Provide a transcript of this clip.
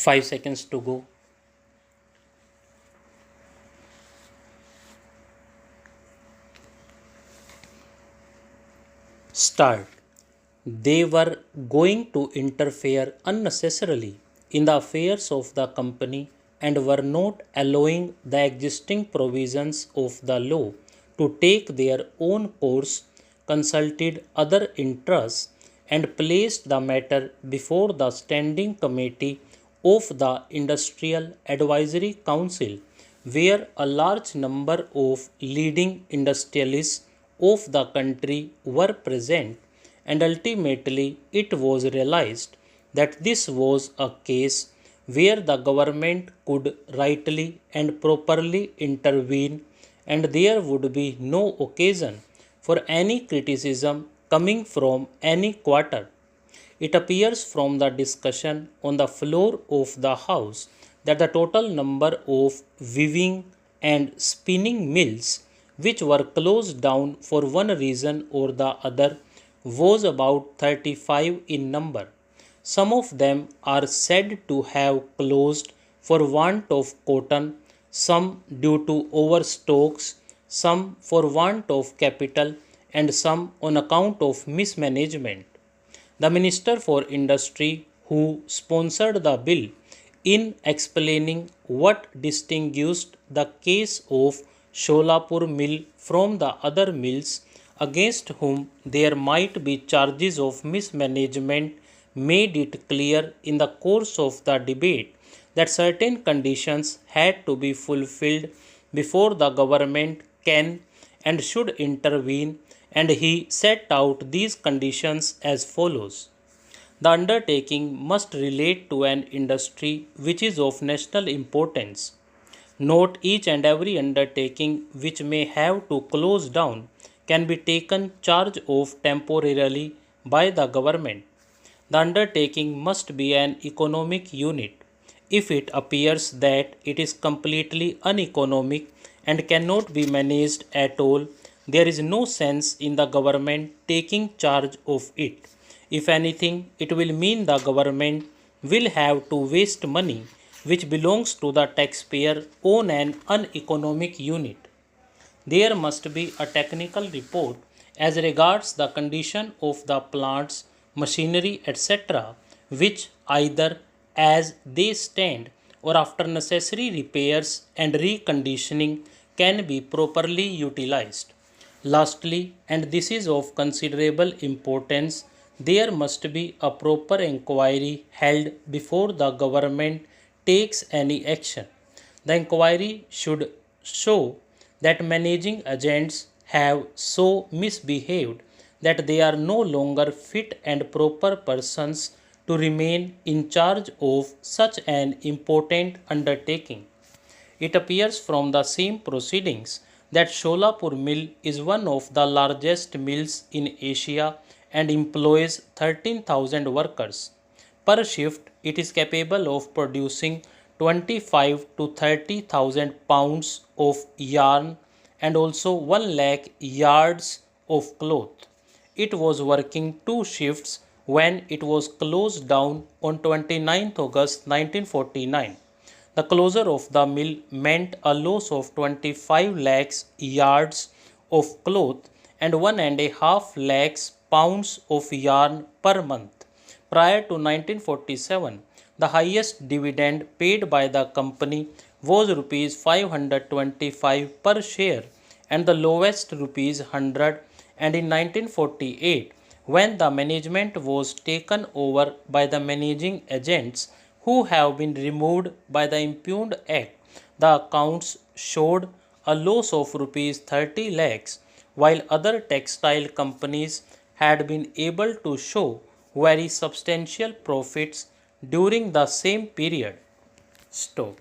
5 seconds to go. Start. They were going to interfere unnecessarily in the affairs of the company and were not allowing the existing provisions of the law to take their own course, consulted other interests, and placed the matter before the Standing Committee of the Industrial Advisory Council, where a large number of leading industrialists of the country were present, and ultimately it was realized that this was a case where the government could rightly and properly intervene, and there would be no occasion for any criticism coming from any quarter. It appears from the discussion on the floor of the House that the total number of weaving and spinning mills which were closed down for one reason or the other was about 35 in number. Some of them are said to have closed for want of cotton, some due to overstocks, some for want of capital, and some on account of mismanagement. The Minister for Industry, who sponsored the bill, in explaining what distinguished the case of Sholapur mill from the other mills against whom there might be charges of mismanagement, made it clear in the course of the debate that certain conditions had to be fulfilled before the government can and should intervene, and he set out these conditions as follows. The undertaking must relate to an industry which is of national importance. Note, each and every undertaking which may have to close down can be taken charge of temporarily by the government. The undertaking must be an economic unit. If it appears that it is completely uneconomic and cannot be managed at all, there is no sense in the government taking charge of it. If anything, it will mean the government will have to waste money which belongs to the taxpayer on an uneconomic unit. There must be a technical report as regards the condition of the plants, machinery, etc., which either as they stand or after necessary repairs and reconditioning can be properly utilized. Lastly, and this is of considerable importance, there must be a proper inquiry held before the government takes any action. The inquiry should show that managing agents have so misbehaved that they are no longer fit and proper persons to remain in charge of such an important undertaking. It appears from the same proceedings that Sholapur mill is one of the largest mills in Asia and employs 13,000 workers. Per shift, it is capable of producing 25 to 30,000 pounds of yarn and also 1 lakh yards of cloth. It was working 2 shifts when it was closed down on 29th August 1949. The closure of the mill meant a loss of 25 lakhs yards of cloth and 1.5 lakhs pounds of yarn per month. Prior to 1947, the highest dividend paid by the company was rupees 525 per share and the lowest rupees 100, and in 1948, when the management was taken over by the managing agents who have been removed by the impugned act, the accounts showed a loss of rupees 30 lakhs, while other textile companies had been able to show very substantial profits during the same period. Stop.